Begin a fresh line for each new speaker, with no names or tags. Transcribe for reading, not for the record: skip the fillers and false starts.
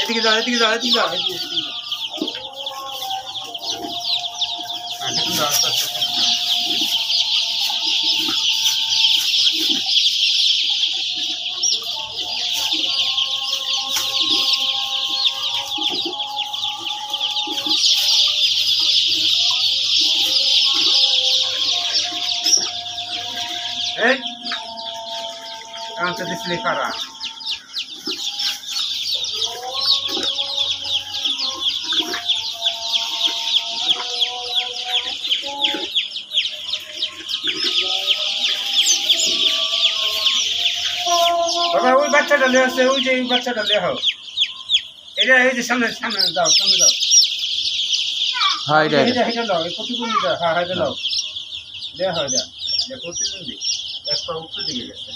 এদিকে যাও এদিকে যাও এদিকে যাও এদিকে যাও এই কাঁচা দিসলি কারা বাবা ওই বাচ্চাটা নিয়ে আসছে ওই যে এই বাচ্চাটা নিয়ে হোক এটা এই যে সামনে সামনে যাও সামনে যাও
হ্যাঁ এটা
এটা দাও এই প্রতিবন্ধী হ্যাঁ এটা দাও দেওয়া হয় যা প্রতিবন্ধী এক পা উপরে দিকে গেছে